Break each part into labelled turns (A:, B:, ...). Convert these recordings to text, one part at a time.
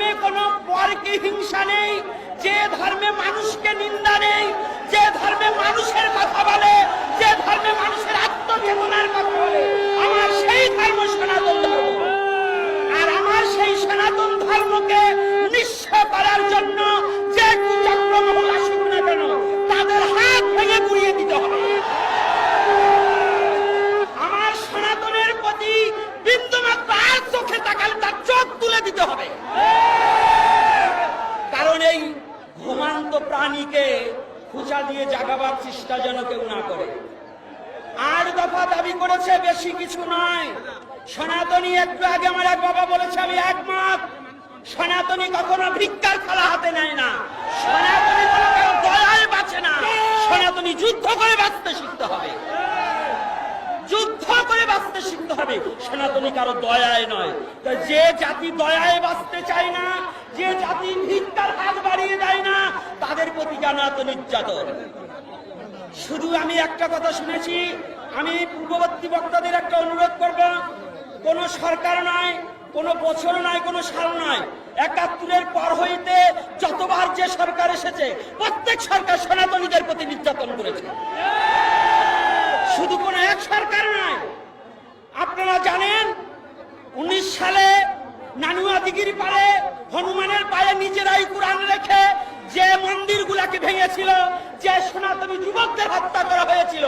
A: ধর্মে কোনো পরকে হিংসা নেই, যে ধর্মে মানুষকে নিন্দা নেই, যে ধর্মে মানুষের কথা বলে, যে ধর্মে মানুষের আত্মচেতনার কথা বলে, আমার সেই ধর্ম সনাতন ধর্ম। আর আমার সেই সনাতন ধর্মকে নিঃস্ব করার জন্য যে কুচক্রমহল আসুক না কেন, তাদের হাত ভেঙে গুড়িয়ে দিতে হবে। আমার সনাতনের প্রতি বিন্দুমাত্র আর চোখে তাকালে তার চোখ তুলে দিতে হবে। কারণ এই ঘুমান্ত প্রাণীকে খুঁচা দিয়ে জাগাবার চেষ্টা যেন কেউ না করে। 8 দফা দাবি করেছে, বেশি কিছু নয়। সনাতনী একটু আগে আমার এক বাবা বলেছে, আমি একমত। সনাতনী কখনো ভিক্ষার থালা হাতে নেয় না, সনাতনী কোনো কারো দয়ায় বাঁচে না। সনাতনী যুদ্ধ করে বাঁচতে শিখতে হবে, যুদ্ধ করে বাঁচতে শিখতে হবে। সনাতনী কারো দয়ায় নয়। যে জাতি দয়ায় বাঁচতে চায় না, যে জাতি ভিক্ষার হাত বাড়িয়ে দেয় না, তাদের প্রতি জানাত নির্যাতন। শুধু আমি একটা কথা শুনেছি, আমি পূর্ববর্তী বক্তাদের একটা অনুরোধ করব, কোন সরকার নয়, কোন বছর নয়, কোন সাল নয়, ৭১-এর পর হইতে যতবার যে সরকার এসেছে, প্রত্যেক সরকার সনাতনীদের প্রতি নির্যাতন করেছে। শুধু কোন এক সরকার নয়। আপনারা জানেন 19 সালে নানুয়া দিঘির পাড়ে হনুমানের পায়ে নিজেরাই কোরআন রেখে যে মন্দিরগুলাকে ভেঙেছিল, যে সনাতনী যুবকদের হত্যা করা হয়েছিল,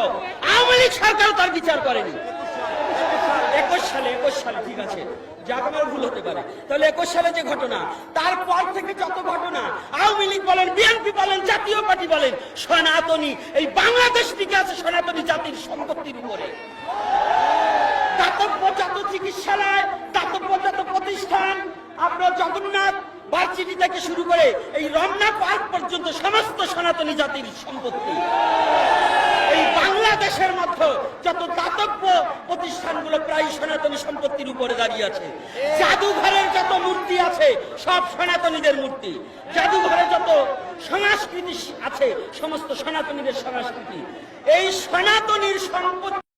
A: আওয়ামী লীগ সরকার তার বিচার করেনি। 21 সালে ঠিক আছে, যাক আমার ভুল হতে পারে, তাহলে 21 সালে যে ঘটনা, তারপর থেকে যত ঘটনা, আওয়ামী লীগ বলেন, বিএনপি বলেন, জাতীয় পার্টি বলেন, সনাতনী এই বাংলাদেশ টিকে আছে সনাতনী জাতির সম্পত্তির উপরে। দাতব্য যত চিকিৎসালয়, দাতব্য যত প্রতিষ্ঠান, আপনার জগন্নাথ ভার্সিটি থেকে শুরু করে এই রমনা পার্ক পর্যন্ত সমস্ত সনাতনী জাতির সম্পত্তি। এই বাংলাদেশের মধ্যে যত দাতব্য প্রতিষ্ঠানগুলো প্রায় সনাতনী সম্পত্তির উপরে দাঁড়িয়ে আছে। জাদুঘরের যত মূর্তি আছে সব সনাতনীদের মূর্তি। জাদুঘরে যত সংস্কৃতি আছে সমস্ত সনাতনীদের সংস্কৃতি। এই সনাতনীর সম্পত্তি